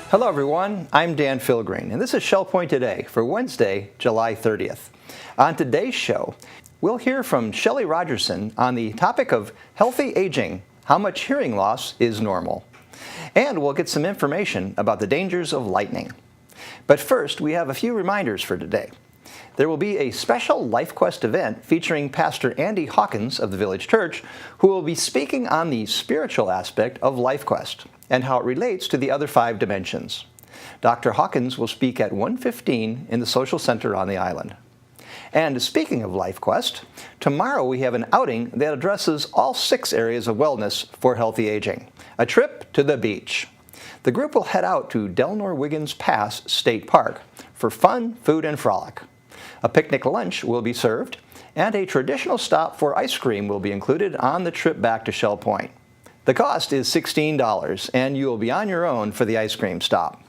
Hello everyone, I'm Dan Filgreen, and this is Shell Point Today for Wednesday, July 30th. On today's show, we'll hear from Shelly Rogerson on the topic of healthy aging, how much hearing loss is normal. And we'll get some information about the dangers of lightning. But first, we have a few reminders for today. There will be a special LifeQuest event featuring Pastor Andy Hawkins of the Village Church, who will be speaking on the spiritual aspect of LifeQuest and how it relates to the other 5 dimensions. Dr. Hawkins will speak at 1:15 in the Social Center on the island. And speaking of LifeQuest, tomorrow we have an outing that addresses all 6 areas of wellness for healthy aging. A trip to the beach. The group will head out to Delnor-Wiggins Pass State Park for fun, food, and frolic. A picnic lunch will be served, and a traditional stop for ice cream will be included on the trip back to Shell Point. The cost is $16, and you will be on your own for the ice cream stop.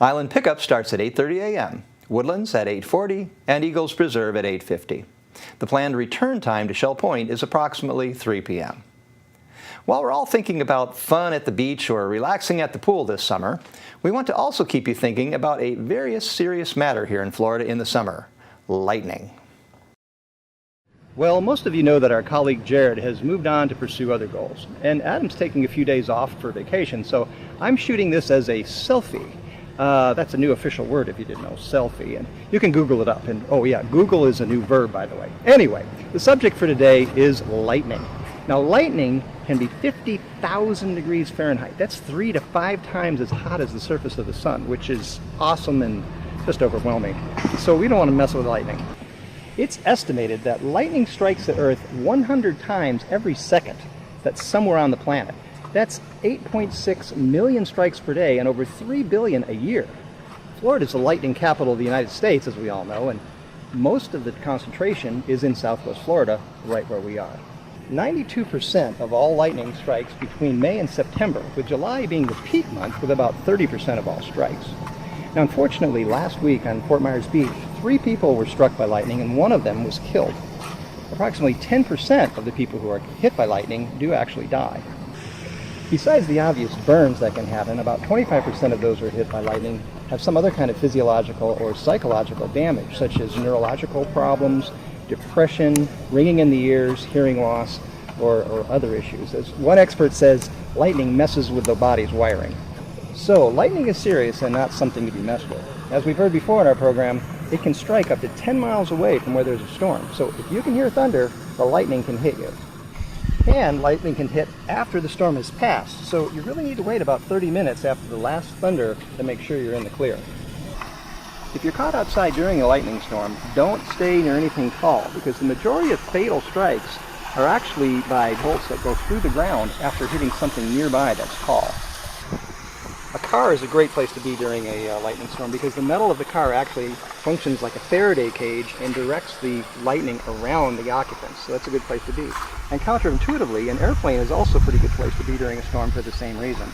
Island pickup starts at 8:30 a.m., Woodlands at 8:40, and Eagles Preserve at 8:50. The planned return time to Shell Point is approximately 3 p.m. While we're all thinking about fun at the beach or relaxing at the pool this summer, we want to also keep you thinking about a very serious matter here in Florida in the summer: lightning. Well, most of you know that our colleague Jared has moved on to pursue other goals, and Adam's taking a few days off for vacation, so I'm shooting this as a selfie. That's a new official word if you didn't know, selfie, and you can Google it up. And oh yeah, Google is a new verb, by the way. Anyway, the subject for today is lightning. Now, lightning can be 50,000 degrees Fahrenheit. That's 3 to 5 times as hot as the surface of the sun, which is awesome and just overwhelming. So we don't want to mess with lightning. It's estimated that lightning strikes the Earth 100 times every second that's somewhere on the planet. That's 8.6 million strikes per day and over 3 billion a year. Florida is the lightning capital of the United States, as we all know, and most of the concentration is in Southwest Florida, right where we are. 92% of all lightning strikes between May and September, with July being the peak month with about 30% of all strikes. Now, unfortunately, last week on Fort Myers Beach, 3 people were struck by lightning and 1 of them was killed. Approximately 10% of the people who are hit by lightning do actually die. Besides the obvious burns that can happen, about 25% of those who are hit by lightning have some other kind of physiological or psychological damage, such as neurological problems, depression, ringing in the ears, hearing loss, or other issues. As one expert says, lightning messes with the body's wiring. So, lightning is serious and not something to be messed with. As we've heard before in our program, it can strike up to 10 miles away from where there's a storm. So if you can hear thunder, the lightning can hit you. And lightning can hit after the storm has passed. So you really need to wait about 30 minutes after the last thunder to make sure you're in the clear. If you're caught outside during a lightning storm, don't stay near anything tall, because the majority of fatal strikes are actually by bolts that go through the ground after hitting something nearby that's tall. A car is a great place to be during a lightning storm because the metal of the car actually functions like a Faraday cage and directs the lightning around the occupants. So that's a good place to be. And counterintuitively, an airplane is also a pretty good place to be during a storm for the same reason.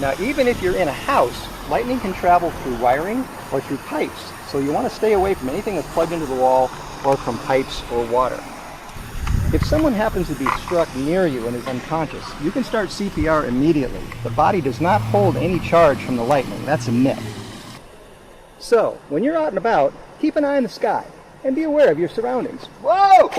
Now, even if you're in a house, lightning can travel through wiring or through pipes. So you want to stay away from anything that's plugged into the wall or from pipes or water. If someone happens to be struck near you and is unconscious, you can start CPR immediately. The body does not hold any charge from the lightning. That's a myth. So, when you're out and about, keep an eye on the sky and be aware of your surroundings. Whoa!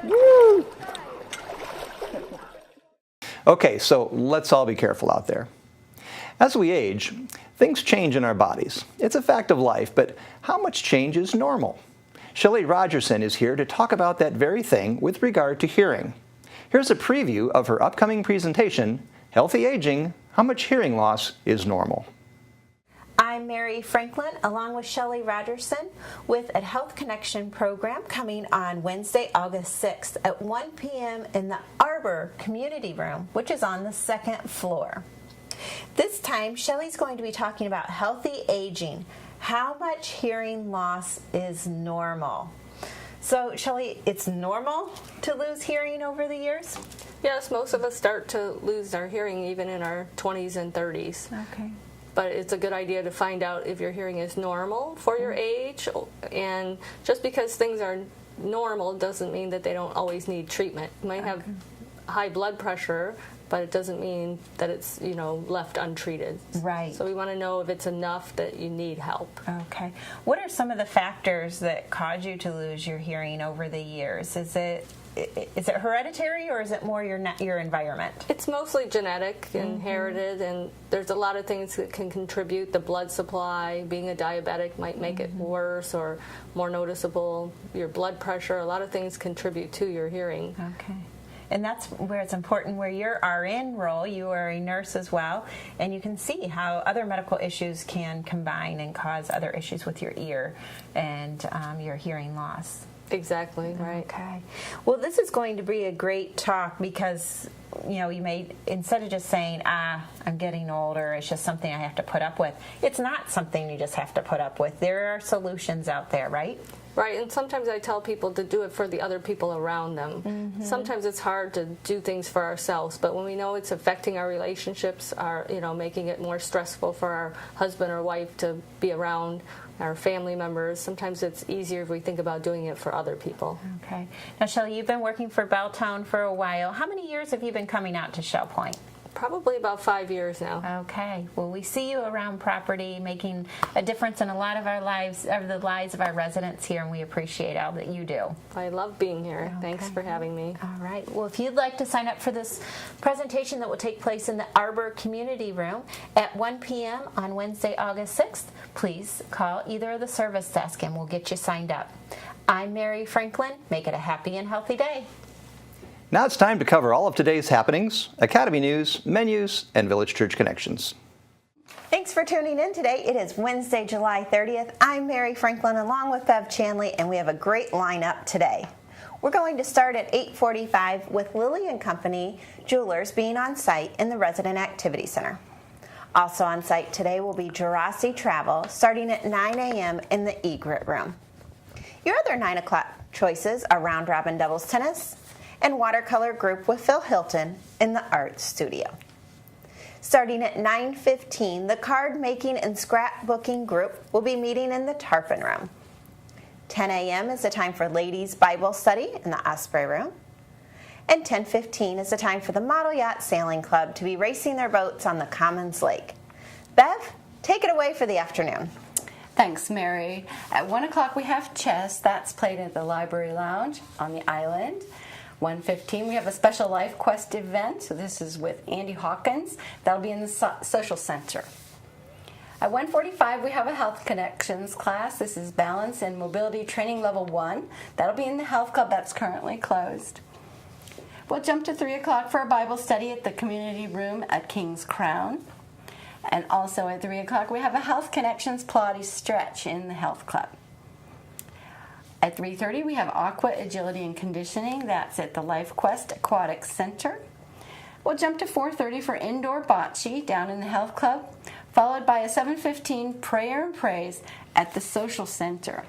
Woo! Okay, so let's all be careful out there. As we age, things change in our bodies. It's a fact of life, but how much change is normal? Shelly Rogerson is here to talk about that very thing with regard to hearing. Here's a preview of her upcoming presentation, Healthy Aging, How Much Hearing Loss is Normal. I'm Mary Franklin, along with Shelly Rogerson, with a Health Connection program coming on Wednesday, August 6th at 1 p.m. in the Arbor Community Room, which is on the 2nd floor. This time, Shelly's going to be talking about healthy aging, how much hearing loss is normal. So, Shelly, it's normal to lose hearing over the years? Yes, most of us start to lose our hearing even in our 20s and 30s. Okay. But it's a good idea to find out if your hearing is normal for your age, and just because things are normal doesn't mean that they don't always need treatment. You might have high blood pressure, but it doesn't mean that it's, left untreated. Right. So we want to know if it's enough that you need help. Okay. What are some of the factors that cause you to lose your hearing over the years? Is it hereditary, or is it more your environment? It's mostly genetic, inherited, and there's a lot of things that can contribute. The blood supply, being a diabetic might make it worse or more noticeable. Your blood pressure, a lot of things contribute to your hearing. Okay. And that's where it's important, where your RN role, you are a nurse as well, and you can see how other medical issues can combine and cause other issues with your ear and your hearing loss. Exactly, right. Okay. Well, this is going to be a great talk because, you may, instead of just saying, I'm getting older, it's just something I have to put up with, it's not something you just have to put up with. There are solutions out there, right? Right, and sometimes I tell people to do it for the other people around them. Sometimes it's hard to do things for ourselves, but when we know it's affecting our relationships, making it more stressful for our husband or wife to be around, our family members, sometimes it's easier if we think about doing it for other people. Okay. Now, Shelly, you've been working for Belltown for a while. How many years have you been coming out to Shell Point? Probably about 5 years now. Okay. Well, we see you around property, making a difference in a lot of our lives, of the lives of our residents here, and we appreciate all that you do. I love being here. Okay. Thanks for having me. All right. Well, if you'd like to sign up for this presentation that will take place in the Arbor Community Room at 1 p.m. on Wednesday, August 6th, please call either of the service desk and we'll get you signed up. I'm Mary Franklin. Make it a happy and healthy day. Now it's time to cover all of today's happenings, Academy news, menus, and Village Church connections. Thanks for tuning in today. It is Wednesday, July 30th. I'm Mary Franklin along with Bev Chanley, and we have a great lineup today. We're going to start at 8:45 with Lilly & Company Jewelers being on site in the Resident Activity Center. Also on site today will be Jurassic Travel starting at 9 a.m. in the Egret Room. Your other 9 o'clock choices are Round Robin Doubles Tennis and Watercolor Group with Phil Hilton in the Art Studio. Starting at 9:15, the Card Making and Scrapbooking Group will be meeting in the Tarpon Room. 10 a.m. is the time for Ladies Bible Study in the Osprey Room. And 10:15 is the time for the Model Yacht Sailing Club to be racing their boats on the Commons Lake. Bev, take it away for the afternoon. Thanks, Mary. At 1 o'clock we have chess. That's played at the Library Lounge on the island. 1:15 we have a special Life Quest event. So this is with Andy Hawkins. That'll be in the Social Center. At 1:45 we have a Health Connections class. This is Balance and Mobility Training Level 1. That'll be in the Health Club that's currently closed. We'll jump to 3 o'clock for a Bible study at the Community Room at King's Crown. And also at 3 o'clock we have a Health Connections Pilates stretch in the Health Club. At 3:30 we have Aqua Agility and Conditioning. That's at the Life Quest Aquatic Center. We'll jump to 4:30 for Indoor Bocce down in the Health Club, followed by a 7:15 Prayer and Praise at the Social Center.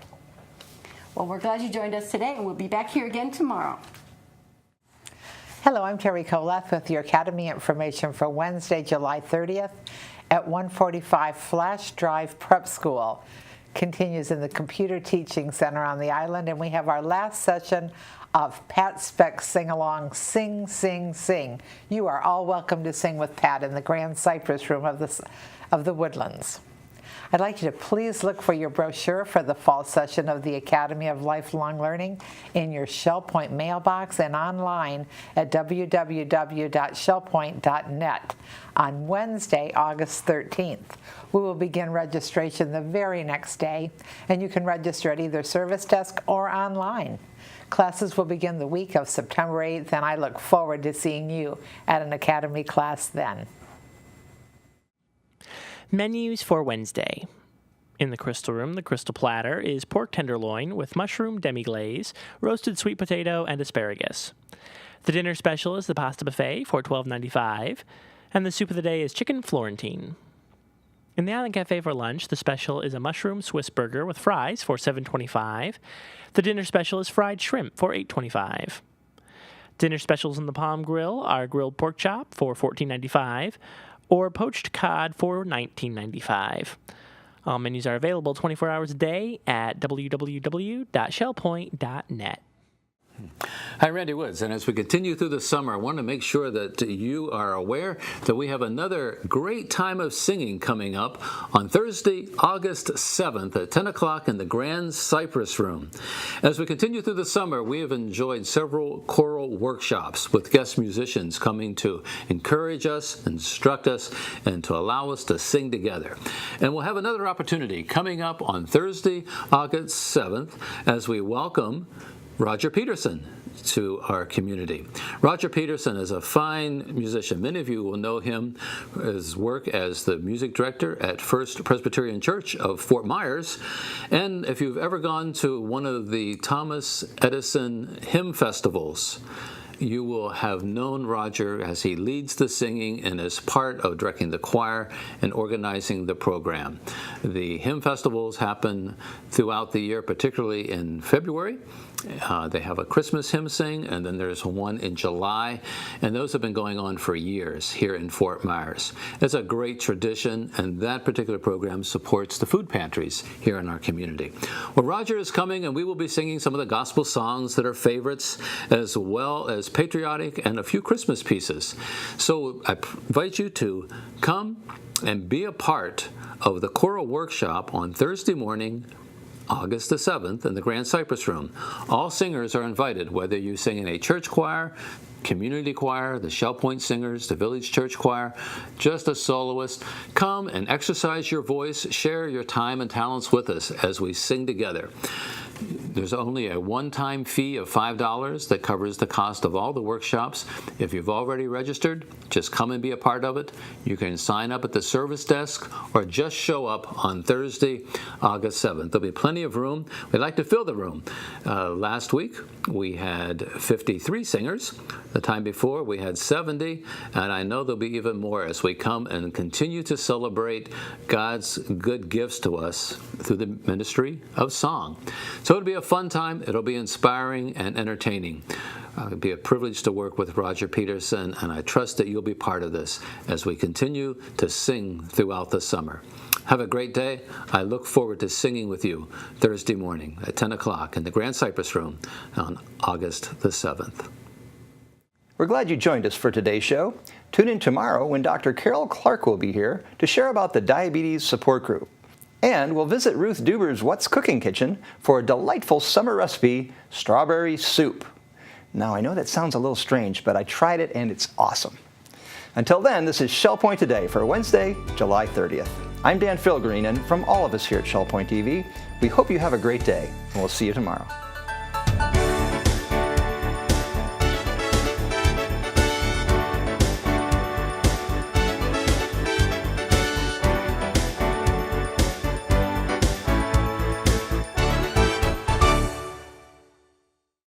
Well, we're glad you joined us today, and we'll be back here again tomorrow. Hello, I'm Terry Kolath with your Academy information for Wednesday, July 30th at 1:45 Flash Drive Prep School. Continues in the Computer Teaching Center on the island, and we have our last session of Pat Speck's Sing-Along, Sing, Sing, Sing. You are all welcome to sing with Pat in the Grand Cypress Room of the Woodlands. I'd like you to please look for your brochure for the fall session of the Academy of Lifelong Learning in your Shell Point mailbox and online at www.shellpoint.net on Wednesday, August 13th. We will begin registration the very next day, and you can register at either service desk or online. Classes will begin the week of September 8th, and I look forward to seeing you at an Academy class then. Menus for Wednesday. In the Crystal Room, the Crystal Platter is pork tenderloin with mushroom demi-glaze, roasted sweet potato, and asparagus. The dinner special is the pasta buffet for $12.95, and the soup of the day is chicken Florentine. In the Island Cafe for lunch, the special is a mushroom Swiss burger with fries for $7.25. The dinner special is fried shrimp for $8.25. Dinner specials in the Palm Grill are grilled pork chop for $14.95, or poached cod for $19.95. All menus are available 24 hours a day at www.shellpoint.net. Hi, Randy Woods, and as we continue through the summer, I want to make sure that you are aware that we have another great time of singing coming up on Thursday, August 7th at 10 o'clock in the Grand Cypress Room. As we continue through the summer, we have enjoyed several choral workshops with guest musicians coming to encourage us, instruct us, and to allow us to sing together. And we'll have another opportunity coming up on Thursday, August 7th, as we welcome Roger Peterson to our community. Roger Peterson is a fine musician. Many of you will know him, his work as the music director at First Presbyterian Church of Fort Myers. And if you've ever gone to one of the Thomas Edison hymn festivals, you will have known Roger as he leads the singing and is part of directing the choir and organizing the program. The hymn festivals happen throughout the year, particularly in February. They have a Christmas hymn sing, and then there's one in July, and those have been going on for years here in Fort Myers. It's a great tradition, and that particular program supports the food pantries here in our community. Well, Roger is coming, and we will be singing some of the gospel songs that are favorites, as well as patriotic and a few Christmas pieces. So I invite you to come and be a part of the choral workshop on Thursday morning, August the 7th, in the Grand Cypress Room. All singers are invited, whether you sing in a church choir, community choir, the Shell Point Singers, the Village Church Choir, just a soloist. Come and exercise your voice, share your time and talents with us as we sing together. There's only a one-time fee of $5 that covers the cost of all the workshops. If you've already registered, just come and be a part of it. You can sign up at the service desk or just show up on Thursday, August 7th. There'll be plenty of room. We'd like to fill the room. Last week, we had 53 singers. The time before, we had 70, and I know there'll be even more as we come and continue to celebrate God's good gifts to us through the ministry of song. So it'll be a fun time. It'll be inspiring and entertaining. It'll be a privilege to work with Roger Peterson, and I trust that you'll be part of this as we continue to sing throughout the summer. Have a great day. I look forward to singing with you Thursday morning at 10 o'clock in the Grand Cypress Room on August the 7th. We're glad you joined us for today's show. Tune in tomorrow when Dr. Carol Clark will be here to share about the Diabetes Support Group. And we'll visit Ruth Duber's What's Cooking Kitchen for a delightful summer recipe, strawberry soup. Now, I know that sounds a little strange, but I tried it and it's awesome. Until then, this is Shell Point Today for Wednesday, July 30th. I'm Dan Philgreen, and from all of us here at Shell Point TV, we hope you have a great day, and we'll see you tomorrow.